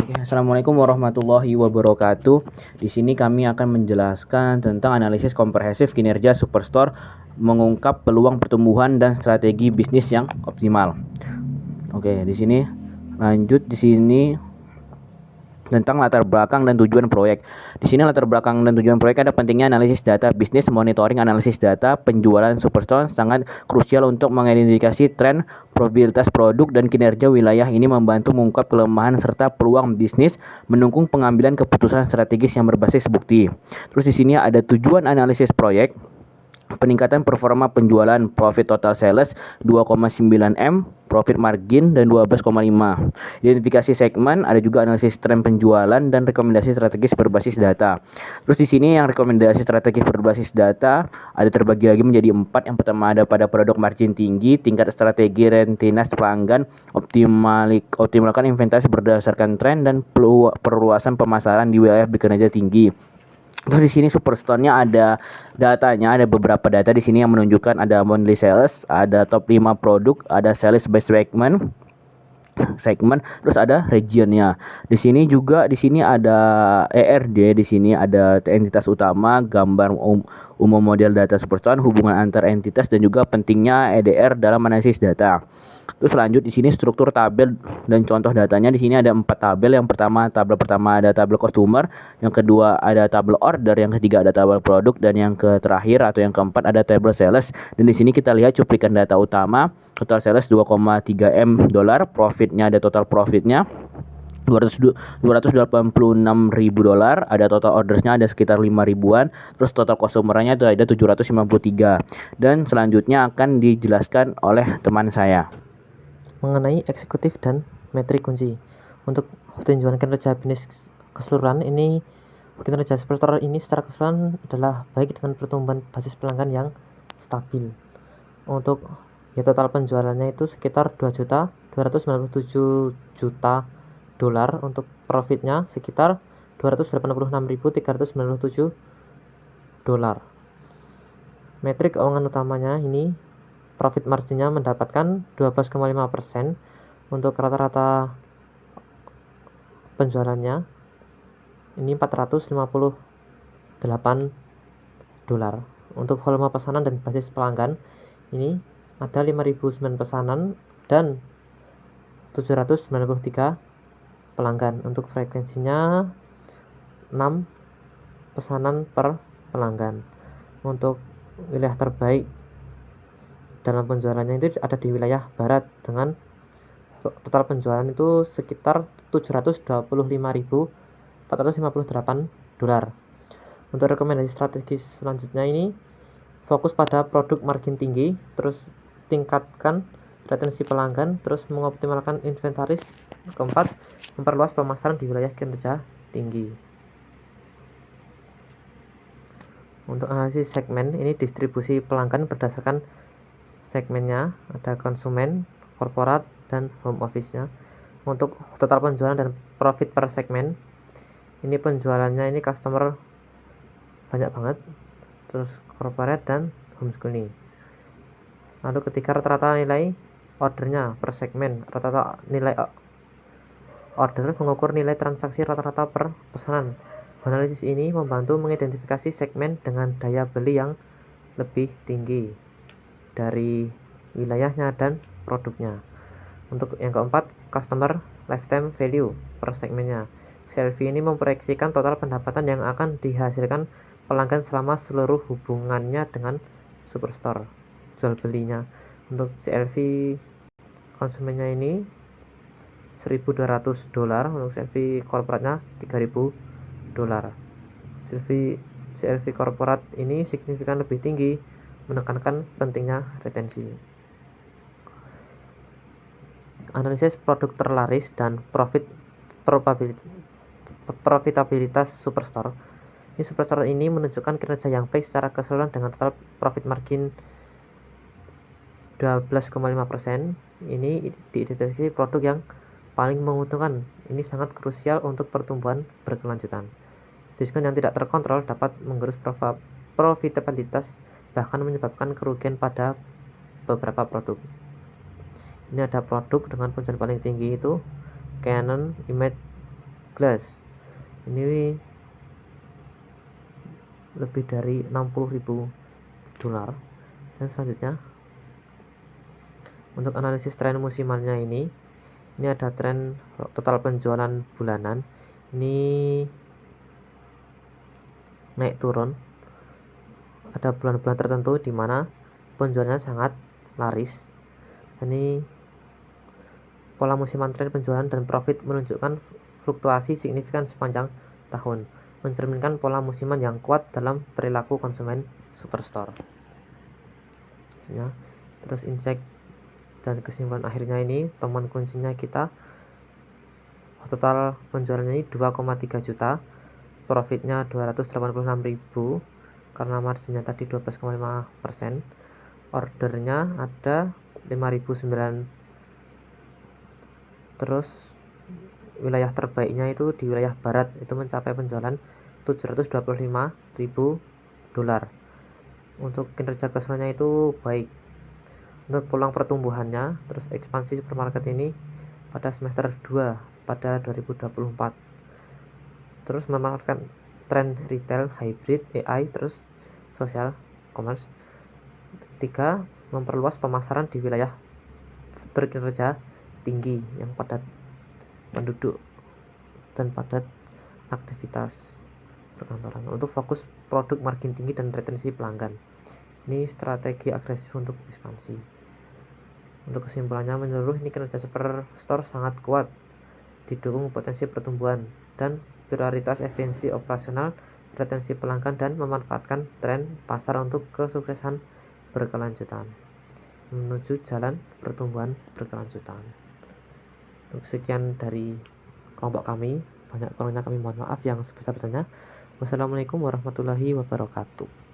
Assalamualaikum warahmatullahi wabarakatuh. Di sini kami akan menjelaskan tentang analisis komprehensif kinerja Superstore, mengungkap peluang pertumbuhan dan strategi bisnis yang optimal. Di sini lanjut tentang latar belakang dan tujuan proyek. Di sini latar belakang dan tujuan proyek ada pentingnya analisis data bisnis, monitoring analisis data penjualan Superstore sangat krusial untuk mengidentifikasi tren, probabilitas produk dan kinerja wilayah. Ini membantu mengungkap kelemahan serta peluang bisnis, mendukung pengambilan keputusan strategis yang berbasis bukti. Terus di sini ada tujuan analisis proyek. Peningkatan performa penjualan, profit total sales 2,9 M, profit margin dan 12,5. Identifikasi segmen, ada juga analisis tren penjualan dan rekomendasi strategis berbasis data. Terus di sini yang rekomendasi strategis berbasis data ada terbagi lagi menjadi 4. Yang pertama ada pada produk margin tinggi, tingkat strategi rentinitas pelanggan, optimalkan inventaris berdasarkan tren dan perluasan pemasaran di wilayah berkinerja tinggi. Terus di sini Superstore-nya ada datanya, ada beberapa data di sini yang menunjukkan ada monthly sales, ada top 5 produk, ada sales by segmen, terus ada regionnya. Di sini ada ERD, di sini ada entitas utama, gambar umum model data Superstore, hubungan antar entitas dan juga pentingnya EDR dalam analisis data. Terus lanjut di sini struktur tabel dan contoh datanya. Di sini ada 4 tabel. Tabel pertama ada tabel customer, yang kedua ada tabel order, yang ketiga ada tabel produk, dan yang terakhir atau yang keempat ada tabel sales. Dan di sini kita lihat cuplikan data utama. Total sales 2,3 M dolar, profitnya ada total profitnya 286.000 dolar, ada total ordersnya ada sekitar 5 ribuan, terus total customernya itu ada 753. Dan selanjutnya akan dijelaskan oleh teman saya mengenai eksekutif dan metrik kunci. Untuk tinjauan kinerja bisnis keseluruhan ini, kinerja Superstore ini secara keseluruhan adalah baik dengan pertumbuhan basis pelanggan yang stabil. Untuk total penjualannya itu sekitar 2.297 juta dolar. Untuk profitnya sekitar 286.397 dolar. Metrik keuangan utamanya ini profit marginnya mendapatkan 12,5%. Untuk rata-rata penjualannya ini 458 dolar. Untuk volume pesanan dan basis pelanggan ini ada 5.009 pesanan dan 793 pelanggan. Untuk frekuensinya 6 pesanan per pelanggan. Untuk wilayah terbaik dalam penjualannya itu ada di wilayah barat dengan total penjualan itu sekitar 725.458 dolar. Untuk rekomendasi strategis selanjutnya ini fokus pada produk margin tinggi, terus tingkatkan retensi pelanggan, terus mengoptimalkan inventaris. Keempat, memperluas pemasaran di wilayah kinerja tinggi. Untuk analisis segmen ini distribusi pelanggan berdasarkan segmennya, ada konsumen, korporat, dan home office-nya. Untuk total penjualan dan profit per segmen ini penjualannya ini customer banyak banget, terus corporate dan homeschooling. Lalu ketika rata-rata nilai ordernya per segmen, rata-rata nilai order mengukur nilai transaksi rata-rata per pesanan. Analisis ini membantu mengidentifikasi segmen dengan daya beli yang lebih tinggi dari wilayahnya dan produknya. Untuk yang keempat, customer lifetime value per segmennya. CLV ini memproyeksikan total pendapatan yang akan dihasilkan pelanggan selama seluruh hubungannya dengan Superstore, jual belinya. Untuk CLV konsumennya ini 1.200 dolar, untuk CLV korporatnya 3.000 dolar. CLV korporat ini signifikan lebih tinggi, menekankan pentingnya retensi. Analisis produk terlaris dan profitabilitas Superstore. Superstore ini menunjukkan kinerja yang baik secara keseluruhan dengan total profit margin 12,5%. Ini diidentifikasi produk yang paling menguntungkan. Ini sangat krusial untuk pertumbuhan berkelanjutan. Diskon yang tidak terkontrol dapat menggerus profitabilitas, bahkan menyebabkan kerugian pada beberapa produk. Ini ada produk dengan penjualan paling tinggi itu Canon Image Glass ini lebih dari 60.000 dolar. Dan selanjutnya untuk analisis tren musimannya ini ada tren total penjualan bulanan, ini naik turun. Ada bulan-bulan tertentu di mana penjualannya sangat laris. Ini pola musiman tren penjualan dan profit menunjukkan fluktuasi signifikan sepanjang tahun, mencerminkan pola musiman yang kuat dalam perilaku konsumen superstore. Terus insight dan kesimpulan akhirnya ini, temuan kuncinya kita total penjualannya ini 2,3 juta, profitnya 286.000 karena marginnya tadi 12,5%. Ordernya ada 5.009. Terus wilayah terbaiknya itu di wilayah barat, itu mencapai penjualan 725.000 dolar. Untuk kinerja keseluruhannya itu baik. Untuk peluang pertumbuhannya, terus ekspansi supermarket ini pada semester 2 pada 2024. Terus memanfaatkan tren retail, hybrid, AI, terus social commerce. 3. Memperluas pemasaran di wilayah berkinerja tinggi yang padat penduduk dan padat aktivitas perkantoran. Untuk fokus produk margin tinggi dan retensi pelanggan. Ini strategi agresif untuk ekspansi. Untuk kesimpulannya menyeluruh, ini kinerja Superstore sangat kuat, didukung potensi pertumbuhan dan prioritas efisiensi operasional, retensi pelanggan, dan memanfaatkan tren pasar untuk kesuksesan berkelanjutan menuju jalan pertumbuhan berkelanjutan. Sekian dari kelompok kami, banyak kurangnya kami mohon maaf yang sebesar-besarnya. Wassalamualaikum warahmatullahi wabarakatuh.